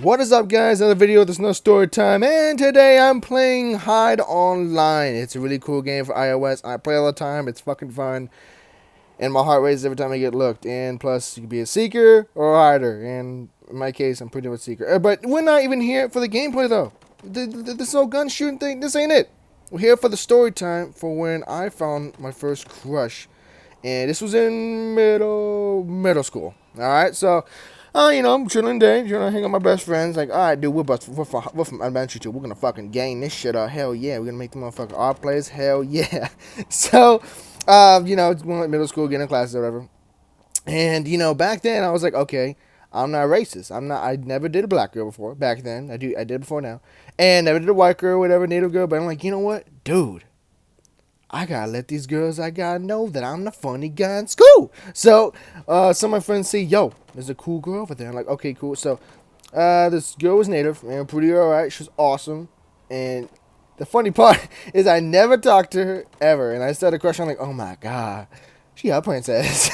What is up, guys? Another video. There's no story time, and today I'm playing Hide Online. It's a really cool game for iOS. I play all the time. It's fucking fun, and my heart races every time I get looked. And plus, you can be a seeker or a hider. And in my case, I'm pretty much seeker. But we're not even here for the gameplay, though. This whole gun shooting thing, this ain't it. We're here for the story time for when I found my first crush, and this was in middle school. All right, so. I'm chilling day, hanging with my best friends. Like, all right, dude, we're from Adventure 2. We're gonna fucking gang this shit up. Hell yeah, we're gonna make the motherfucker our players. Hell yeah. So, it's going like middle school, getting classes or whatever. And back then I was like, okay, I'm not racist. I never did a black girl before. Back then, I did before now, and never did a white girl, whatever, native girl. But I'm like, you know what, dude. I gotta let these girls I gotta know that I'm the funny guy in school. So, some of my friends say, yo, there's a cool girl over there. I'm like, okay, cool. So, this girl was native and pretty alright. She was awesome. And the funny part is I never talked to her ever. And I started crushing. I'm like, oh my god, she a princess.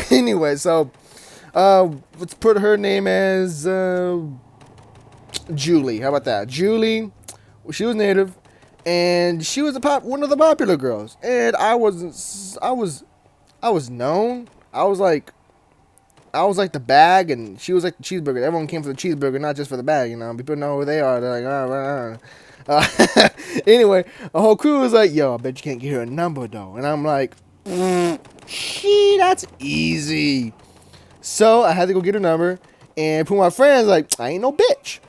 Anyway, so, let's put her name as, Julie. How about that? Julie, she was native. And she was one of the popular girls, and I was known. I was like the bag, and she was like the cheeseburger. Everyone came for the cheeseburger, not just for the bag. People know who they are. They're like, anyway, the whole crew was like, "Yo, I bet you can't get her a number though." And I'm like, that's easy." So I had to go get her number, and put my friends like, "I ain't no bitch."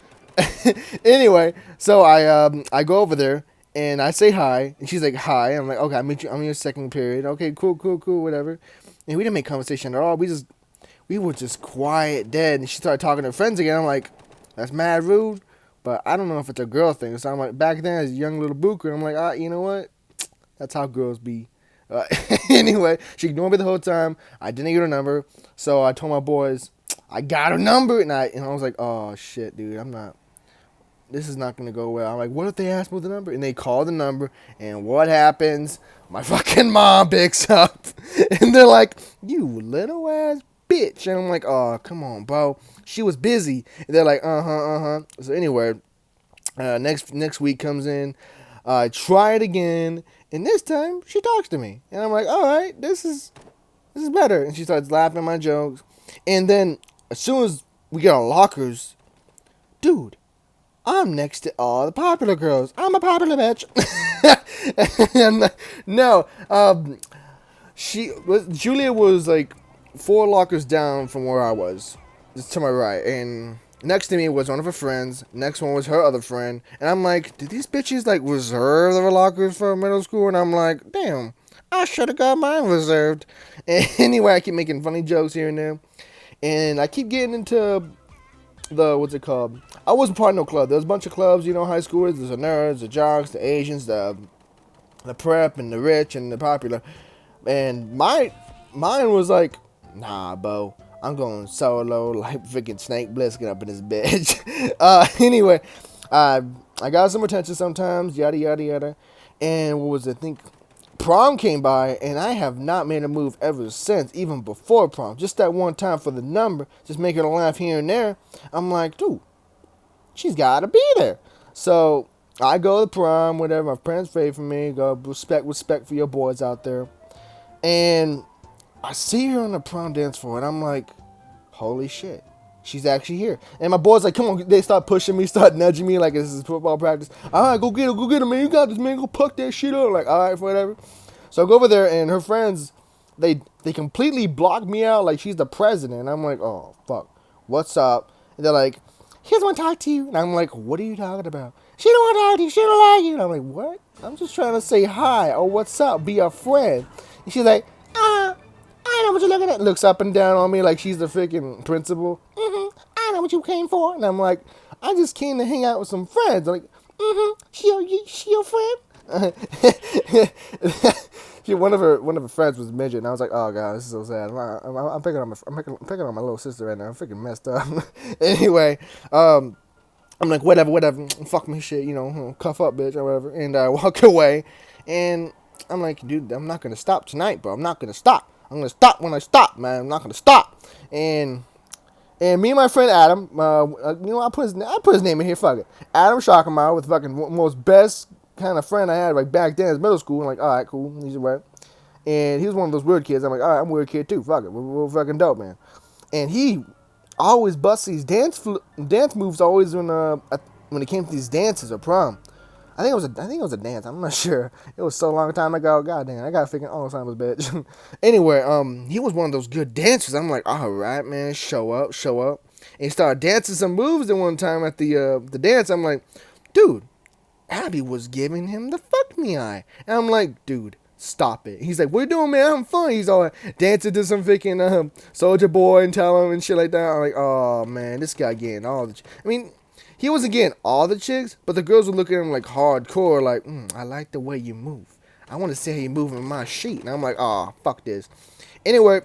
Anyway, so I go over there. And I say hi, and she's like, hi. I'm like, okay, I meet you. I'm in your second period. Okay, cool, whatever. And we didn't make conversation at all. We were just quiet, dead. And she started talking to her friends again. I'm like, that's mad rude. But I don't know if it's a girl thing. So I'm like, back then as a young little booker, I'm like, you know what? That's how girls be. Anyway, she ignored me the whole time. I didn't get her number. So I told my boys, I got her number. And I was like, oh, shit, dude, this is not going to go well. I'm like, what if they ask me the number? And they call the number, and what happens? My fucking mom picks up, and they're like, you little ass bitch. And I'm like, oh, come on, bro. She was busy. And they're like, uh-huh. So anyway, next week comes in. I try it again, and this time she talks to me. And I'm like, all right, this is better. And she starts laughing at my jokes. And then as soon as we get our lockers, dude, I'm next to all the popular girls. I'm a popular bitch. And, no, Julia was like 4 lockers down from where I was, just to my right. And next to me was one of her friends. Next one was her other friend. And I'm like, did these bitches like reserve their lockers for middle school? And I'm like, damn, I should have got mine reserved. And anyway, I keep making funny jokes here and there. And I keep getting into what's it called? I wasn't part of no club. There was a bunch of clubs, high schoolers. There's the nerds, the jocks, the Asians, the prep, and the rich, and the popular. And mine was like, nah, bro, I'm going solo, like freaking Snake Plissken up in this bitch. Anyway, I got some attention sometimes, yada, yada, yada. And what was it? I think prom came by, and I have not made a move ever since, even before prom. Just that one time for the number, just making her laugh here and there. I'm like, dude, she's got to be there. So I go to prom, whatever. My parents pray for me. Go respect for your boys out there. And I see her on the prom dance floor, and I'm like, holy shit. She's actually here. And my boys like, come on. They start pushing me, start nudging me like this is football practice. All right, go get her, man. You got this, man. Go puck that shit up. Like, all right, whatever. So I go over there, and her friends, they completely block me out like she's the president. And I'm like, oh, fuck. What's up? And they're like, she doesn't want to talk to you. And I'm like, what are you talking about? She don't want to talk to you. She don't like you. And I'm like, what? I'm just trying to say hi or what's up. Be a friend. And she's like, I know what you're looking at. Looks up and down on me like she's the freaking principal. I know what you came for. And I'm like, I just came to hang out with some friends. I'm like, she your friend? One of her friends was midget, and I was like, oh god, this is so sad. I'm picking on my little sister right now. I'm freaking messed up. Anyway, I'm like, whatever, fuck me shit, cuff up, bitch, or whatever. And I walk away, and I'm like, dude, I'm not gonna stop tonight, bro. I'm not gonna stop. I'm gonna stop when I stop, man. I'm not gonna stop. And And me and my friend Adam, I put his name in here. Fuck it, Adam Schockemeyer, with fucking most best kind of friend I had like back then in middle school. I'm like, all right, cool, he's right. And he was one of those weird kids. I'm like, all right, I'm a weird kid too. Fuck it, we're fucking dope, man. And he always busts these dance moves always when it came to these dances or prom. I think it was a dance. I'm not sure. It was so long time ago. God damn, I got figuring all the time was bitch. Anyway, he was one of those good dancers. I'm like, all right, man, show up, show up. And he started dancing some moves. And one time at the dance, I'm like, dude, Abby was giving him the fuck me eye. And I'm like, dude, stop it. He's like, what you doing, man? I'm fun. He's all dancing to some freaking Soldier Boy and tell him and shit like that. I'm like, oh man, this guy getting all the. I mean, he wasn't getting all the chicks, but the girls would look at him like hardcore, like, I like the way you move. I want to see how you move in my sheet. And I'm like, oh, fuck this. Anyway,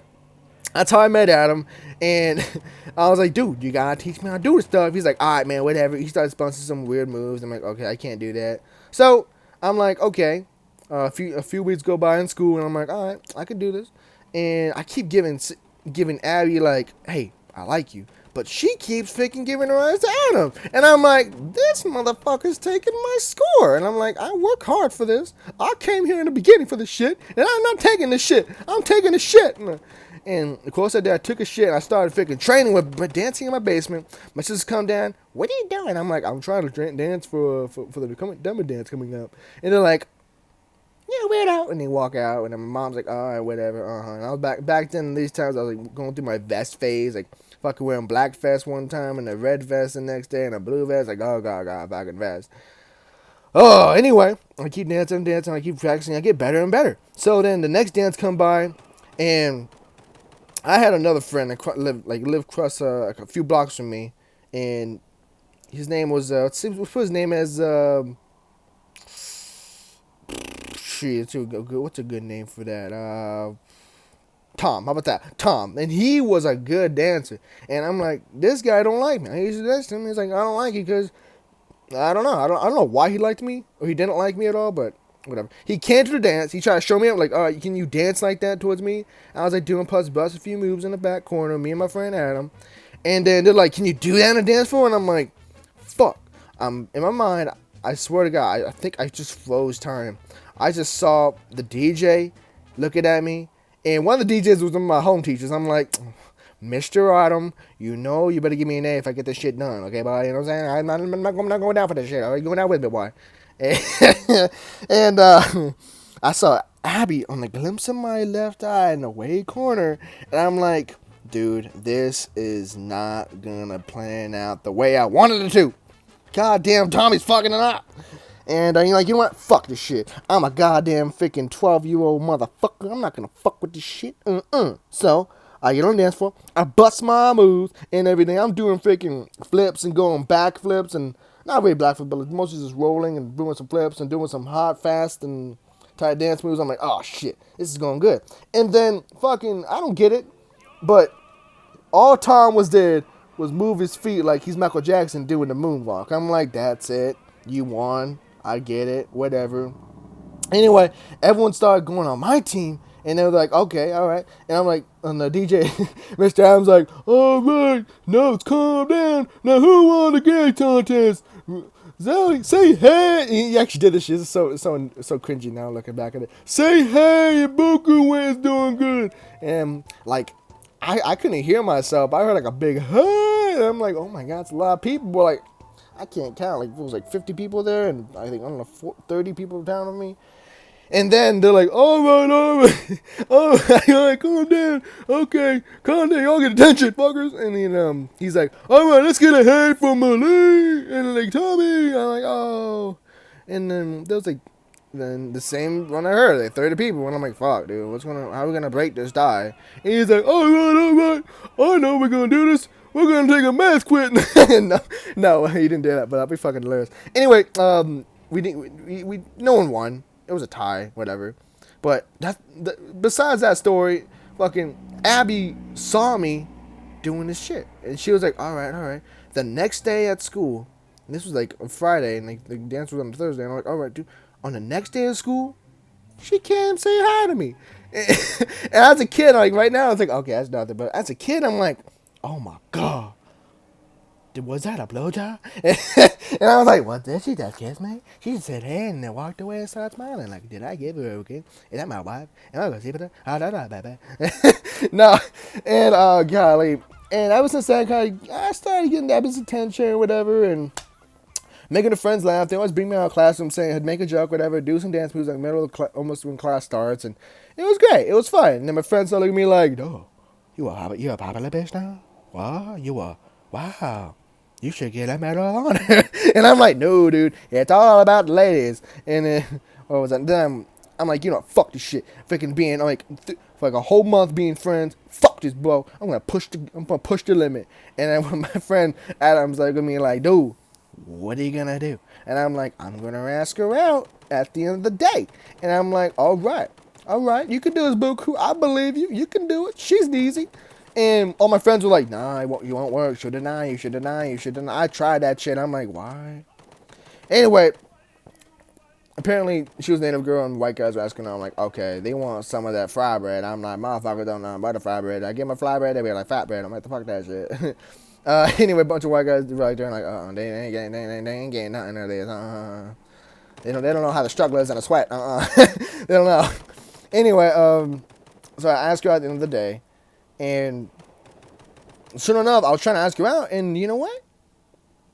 that's how I met Adam, and I was like, dude, you gotta teach me how to do this stuff. He's like, all right, man, whatever. He started sponsoring some weird moves. I'm like, okay, I can't do that. So I'm like, okay. A few weeks go by in school, and I'm like, all right, I can do this. And I keep giving Abby like, hey, I like you. But she keeps freaking giving her eyes to Adam. And I'm like, this motherfucker's taking my score. And I'm like, I work hard for this. I came here in the beginning for this shit. And I'm not taking this shit. I'm taking the shit. And of course I took a shit. And I started freaking training with dancing in my basement. My sisters come down. What are you doing? I'm like, I'm trying to dance for the Become Dumber dance coming up. And they're like, yeah, weirdo. And they walk out, and then my mom's like, all right, whatever, And I was back then, these times, I was like going through my vest phase, like fucking wearing black vest one time, and a red vest the next day, and a blue vest, like, oh, God, fucking vest. Oh, anyway, I keep dancing, I keep practicing, I get better and better. So then the next dance come by, and I had another friend that lived across like a few blocks from me, and his name was, let's put his name as, what's a good name for that? Tom. How about that? Tom. And he was a good dancer. And I'm like, this guy don't like me. I used to dance to him. He's like, I don't like you because I don't know. I don't know why he liked me or he didn't like me at all, but whatever. He came to the dance. He tried to show me up like, all right, can you dance like that towards me? I was like doing plus bust a few moves in the back corner, me and my friend Adam. And then they're like, can you do that on a dance floor? And I'm like, fuck. In my mind, I swear to God, I think I just froze time. I just saw the DJ looking at me, and one of the DJs was one of my home teachers. I'm like, Mr. Autumn, you better give me an A if I get this shit done, okay, boy? You know what I'm saying? I'm not going down for this shit. Are you going down with me, boy? And I saw Abby on the glimpse of my left eye in the way corner, and I'm like, dude, this is not gonna plan out the way I wanted it to. Goddamn, Tommy's fucking it up. And you're like, you know what? Fuck this shit. I'm a goddamn freaking 12-year-old motherfucker. I'm not gonna fuck with this shit. So, I get on the dance floor. I bust my moves and everything. I'm doing freaking flips and going back flips and not really back flips, but mostly just rolling and doing some flips and doing some hot, fast, and tight dance moves. I'm like, oh shit, this is going good. And then fucking, I don't get it, but all Tom was did was move his feet like he's Michael Jackson doing the moonwalk. I'm like, that's it. You won. I get it. Whatever. Anyway, everyone started going on my team, and they were like, okay, all right. And I'm like, on the DJ, Mr. Adams like, all right, now it's calm down. Now who won the gay contest? Zoe, say hey. He actually did this shit. It's so cringy now looking back at it. Say hey, Ibuku Way's doing good. And like, I couldn't hear myself. I heard like a big hey. And I'm like, oh my God, it's a lot of people. But like, I can't count. Like, there was like 50 people there, and I think, I don't know, 30 people down on me. And then they're like, all right, all right, calm down. Okay, calm down. Y'all get attention, fuckers. And then he's like, all right, let's get a hey from Malay. And like, Tommy. I'm like, oh. And then there was like, then the same one I heard, like 30 people. And I'm like, fuck, dude, how are we gonna break this tie? And he's like, all right. I know we're gonna do this. We're gonna take a mass quit. no, he didn't do that, but I'll be fucking hilarious. Anyway, we no one won. It was a tie, whatever. But besides that story, fucking Abby saw me doing this shit, and she was like, all right. The next day at school, and this was like a Friday, and like the dance was on a Thursday, and I'm like, all right, dude. On the next day of school, she came say hi to me. And as a kid, like right now, I was like, okay, that's nothing. But as a kid, I'm like, oh my god, was that a blowjob? And I was like, what did she just kiss me? She just said hey and then walked away and started smiling. Like, did I give her a okay? Is that my wife? Am I gonna sleep with her? Oh, no, baby. No, and golly. And ever since that, I started getting Abby's attention or whatever, and making the friends laugh. They always bring me out of classroom saying, make a joke, whatever, do some dance moves like middle of almost when class starts, and it was great. It was fun. And then my friends started looking at me like, "Oh, you a popular bitch now? Wow, wow. You should get a medal of honor." And I'm like, "No, dude, it's all about the ladies." And then what was that? Then I'm like, fuck this shit. Freaking being like for like a whole month being friends. Fuck this, bro. I'm gonna push the limit. And then when my friend Adam's like with me, like, dude, what are you gonna do? And I'm like, I'm gonna ask her out at the end of the day. And I'm like, all right, you can do this, Buku. I believe you. You can do it. She's easy. And all my friends were like, nah, you won't work. You should deny. I tried that shit. I'm like, why? Anyway, apparently she was a native girl and white guys were asking her. I'm like, okay, they want some of that fry bread. I'm like, motherfucker don't know about the fry bread. I get my fry bread, they be like fat bread. I'm like, the fuck that shit. Anyway, a bunch of white guys right there like, they ain't getting nothing out of this. They don't know how the struggle is in a sweat. They don't know. Anyway, so I asked her out at the end of the day, and soon enough, I was trying to ask her out, and you know what?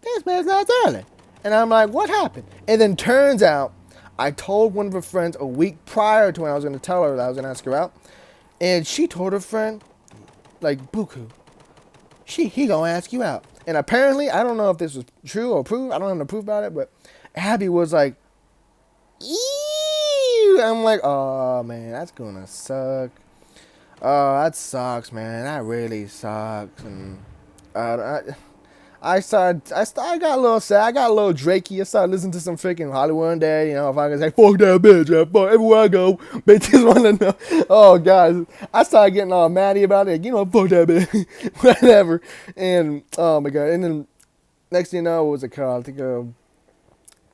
This man's left early. And I'm like, what happened? And then turns out, I told one of her friends a week prior to when I was going to tell her that I was going to ask her out, and she told her friend, like, Buku, he gonna ask you out. And apparently, I don't know if this was true or proof. I don't have no proof about it, but Abby was like, ew. I'm like, oh man, that's gonna suck. Oh, that sucks, man. That really sucks. And I got a little sad. I got a little Drakey. I started listening to some freaking Hollywood one day. If I can say, fuck that bitch, yeah, fuck everywhere I go, bitches want to know. Oh, guys. I started getting all matty about it. Fuck that bitch. Whatever. And, oh my God. And then, next thing you know, what was it called? I think,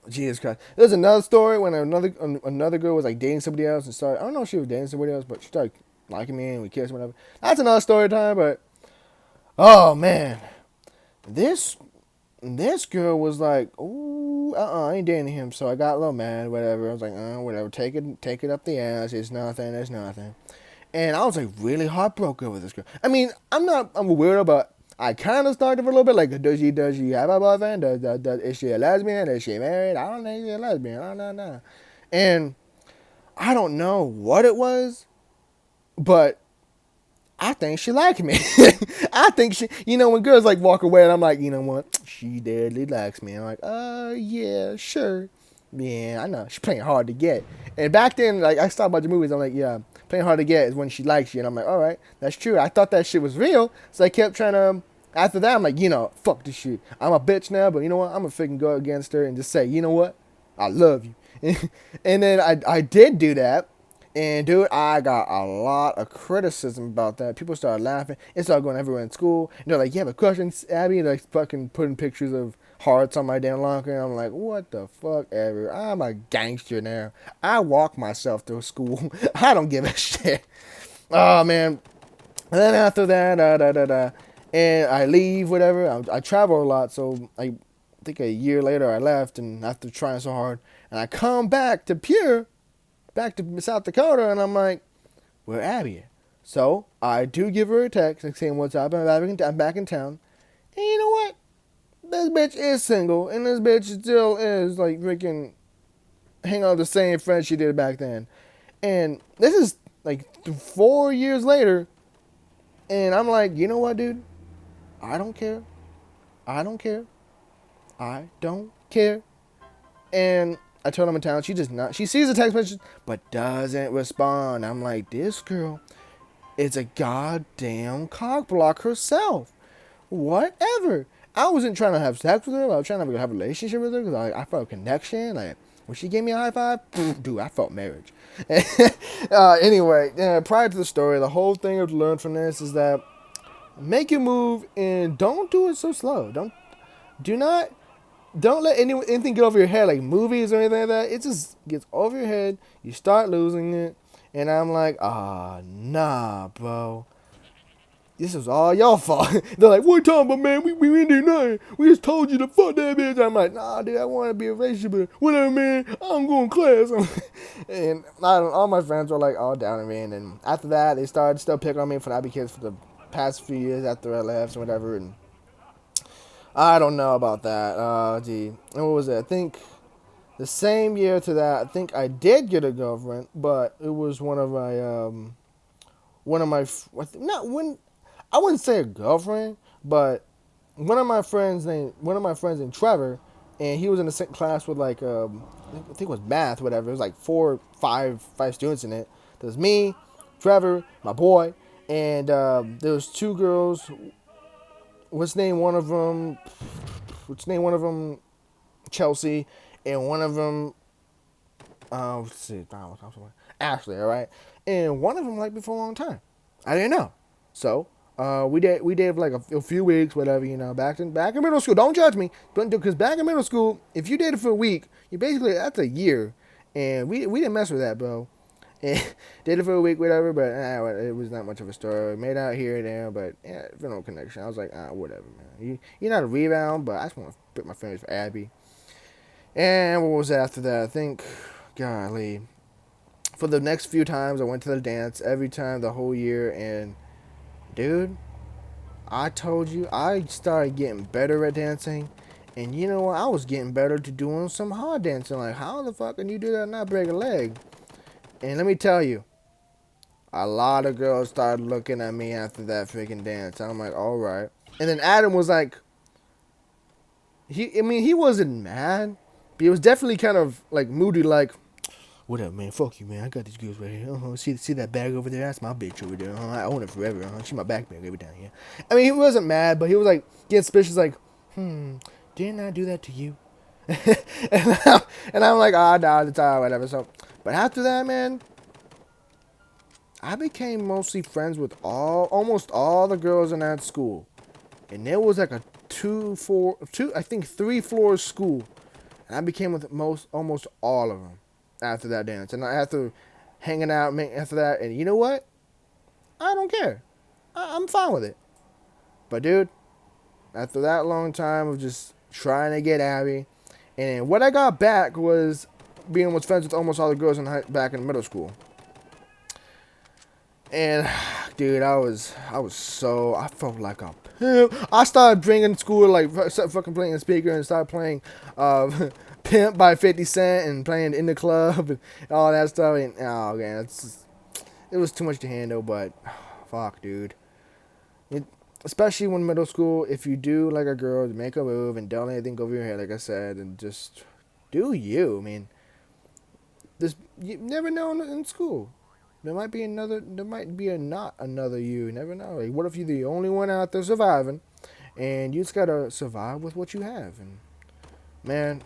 Jesus Christ. There's another story when another girl was like dating somebody else and started, I don't know if she was dating somebody else, but she started liking me and we kissed, whatever. That's another story time, but, oh man. This girl was like, ooh, I ain't dating him. So I got a little mad, whatever. I was like, whatever, take it up the ass. It's nothing. And I was like really heartbroken with this girl. I mean, I'm a weirdo, but I kind of started a little bit like, does she have a boyfriend? Is she a lesbian? Is she married? I don't think she's a lesbian. No. And I don't know what it was, but I think she liked me. I think she, when girls like walk away and I'm like, you know what? She deadly likes me. I'm like, yeah, sure. Yeah, I know. She's playing hard to get. And back then, like, I saw a bunch of movies. I'm like, yeah, playing hard to get is when she likes you. And I'm like, all right, that's true. I thought that shit was real. So I kept trying to, after that, I'm like, fuck this shit. I'm a bitch now, but you know what? I'm going to freaking go against her and just say, you know what? I love you. And then I did do that. And dude, I got a lot of criticism about that. People started laughing. It started going everywhere in school. And they're like, you have a crush on Abby? And like fucking putting pictures of hearts on my damn locker. And I'm like, what the fuck ever? I'm a gangster now. I walk myself through school. I don't give a shit. Oh, man. And then after that, and I leave, whatever. I travel a lot. So I think a year later I left. And after trying so hard. And I come back to Pure. Back to South Dakota, and I'm like, where Abby at? So I do give her a text like saying what's up. I'm back in town. And you know what? This bitch is single, and this bitch still is like freaking hang out with the same friends she did back then. And this is like 4 years later, and I'm like, you know what, dude? I don't care. And I told him in town, she sees the text message, but doesn't respond. I'm like, this girl is a goddamn cockblock herself. Whatever. I wasn't trying to have sex with her. I was trying to have a relationship with her because I felt a connection. Like, when she gave me a high five, dude, I felt marriage. Anyway, prior to the story, the whole thing I've learned from this is that make your move and don't do it so slow. Don't let anything get over your head, like movies or anything like that. It just gets over your head. You start losing it. And I'm like, nah, bro. this was all your fault. They're like, what time, but man, we didn't do nothing. We just told you to fuck that bitch. I'm like, nah, dude, I want to be a relationship, but whatever, man. I'm going to class. And all my friends were like all down on me. And then after that, they started still picking on me for that because for the past few years after I left and whatever. And I don't know about that. Gee, and what was it? I think the same year to that, I think I did get a girlfriend, but it was not when I wouldn't say a girlfriend, but one of my friends named Trevor, and he was in the same class with like I think it was math, whatever. It was like five students in it. There's me, Trevor, my boy, and there was two girls. Let's name one of them. Chelsea, and one of them. Let's see, Ashley. All right, and one of them liked me for a long time. I didn't know, so we did for like a few weeks, whatever, back in middle school. Don't judge me, but because back in middle school, if you dated for a week, you basically that's a year, and we didn't mess with that, bro. And dated for a week, whatever, but it was not much of a story. Made out here and there, but yeah, no connection. I was like, whatever, man. You're not a rebound, but I just want to put my feelings for Abby. And what was after that? I think, golly, for the next few times I went to the dance every time the whole year, and dude, I told you I started getting better at dancing, and you know what? I was getting better to doing some hard dancing. Like, how the fuck can you do that and not break a leg? And let me tell you, a lot of girls started looking at me after that freaking dance. I'm like, all right. And then Adam was like, he wasn't mad, but he was definitely kind of like moody, like, whatever, man. Fuck you, man. I got these girls right here. See that bag over there? That's my bitch over there. I own it forever. She's my back bag every down here. I mean, he wasn't mad, but he was like getting suspicious, like, didn't I do that to you? and I'm like, nah, it's all right, whatever. So, but after that, man, I became mostly friends with almost all the girls in that school, and there was like a 3 floor school, and I became with almost all of them after that dance, and after hanging out after that, and you know what? I don't care. I'm fine with it. But dude, after that long time of just trying to get Abby, and what I got back was being friends with almost all the girls back in middle school. And dude, I felt like a pimp. I started drinking school, like fucking playing the speaker, and started playing Pimp by 50 Cent and playing in the club and all that stuff. And oh man, it was too much to handle. But fuck, dude. Especially when middle school, if you do like a girl, make a move and don't let anything go over your head, like I said, and just do you. I mean, you never know in school. There might be not another you. You never know. Like, what if you're the only one out there surviving, and you just gotta survive with what you have? And man,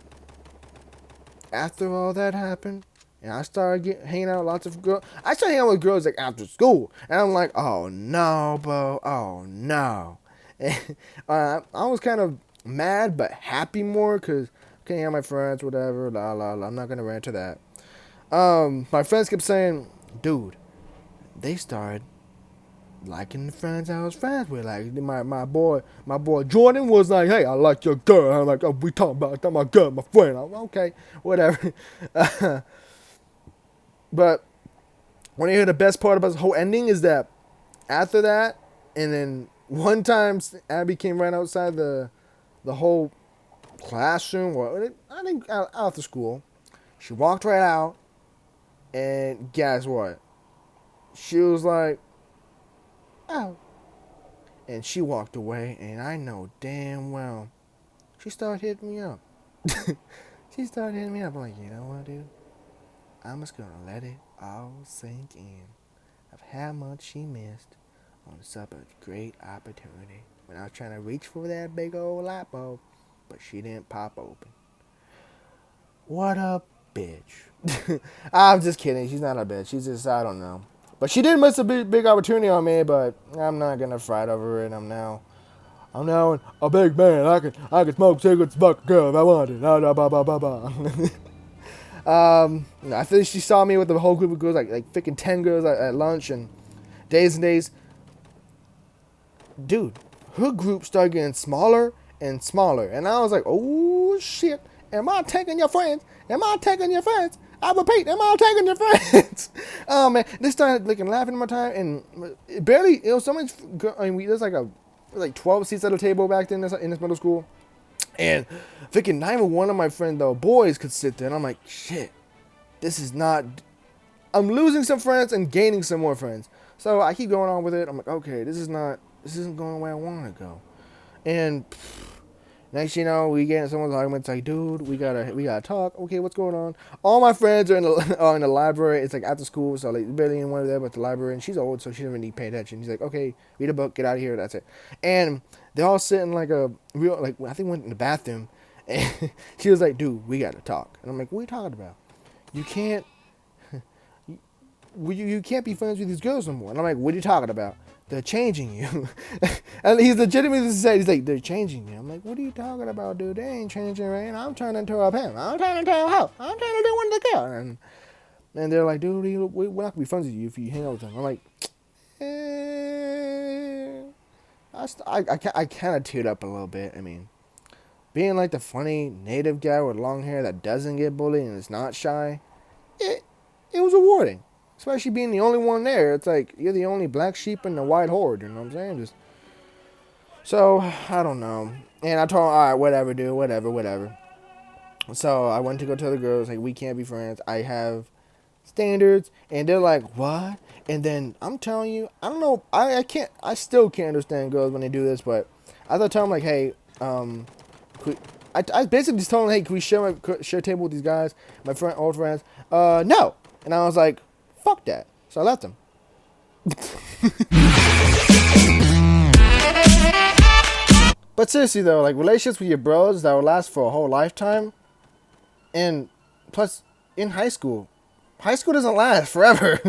after all that happened, and I started hanging out with lots of girls. I started hanging out with girls like after school, and I'm like, oh no, bro, oh no. And, I was kind of mad but happy more because I can't have my friends, whatever. La la la. I'm not gonna rant to that. My friends kept saying, dude, they started liking the friends I was friends with. Like my boy Jordan was like, hey, I like your girl. I'm like, oh, we talking about my girl, my friend. I'm like, okay, whatever. But when I hear the best part about the whole ending is that after that, and then one time Abby came right outside the whole classroom, or I think out the school. She walked right out, and guess what? She was like, oh. And she walked away, and I know damn well she started hitting me up. She started hitting me up. I'm like, you know what, dude? I'm just gonna let it all sink in of how much she missed on such a great opportunity when I was trying to reach for that big old light bulb, but she didn't pop open. What a bitch. I'm just kidding. She's not a bitch. She's just, I don't know. But she did miss a big opportunity on me, but I'm not gonna fight over it. I'm now a big man. I can smoke cigarettes, fuck a girl if I wanted. I think she saw me with a whole group of girls, like freaking 10 girls at lunch, and days, dude, her group started getting smaller and smaller. And I was like, oh shit, am I taking your friends? Am I taking your friends? I repeat, am I taking your friends? Oh man, they started like laughing at my time, and barely, so much. I mean, there's like 12 seats at a table back then in this middle school, and thinking not even one of my friends, though, boys could sit there, and I'm like, shit, this is not. I'm losing some friends and gaining some more friends. So I keep going on with it. I'm like, okay, this isn't going the way I want to go. And next, we get in someone's argument. It's like, dude, we gotta talk. Okay, what's going on? All my friends are in the library. It's like after school, so like barely anyone there but the library. And she's old, so she doesn't really pay attention. She's like, okay, read a book, get out of here. That's it. And they're all sitting like a real, like I think went in the bathroom, and she was like, dude, we gotta talk. And I'm like, what are you talking about? You can't. You can't be friends with these girls no more. And I'm like, what are you talking about? They're changing you. And he's legitimately saying, he's like, they're changing me. I'm like, what are you talking about, dude? They ain't changing, right? I'm turning into a pimp. I'm turning into a hoe. I'm turning into one of the girls. And they're like, dude, we're not going to be friends with you if you hang out with them. I'm like, I kind of teared up a little bit. I mean, being like the funny native guy with long hair that doesn't get bullied and is not shy, it was rewarding. Especially being the only one there. It's like, you're the only black sheep in the white horde, you know what I'm saying? So, I don't know. And I told him, alright, whatever, dude, whatever. So, I went to go tell the girls, like, we can't be friends. I have standards. And they're like, what? And then, I'm telling you, I don't know, I still can't understand girls when they do this, but I thought, tell them, like, hey, I basically just told them, hey, can we share a table with these guys, my old friends? No. And I was like, fuck that. So I left him. But seriously though, like relationships with your bros that will last for a whole lifetime, and plus in high school doesn't last forever.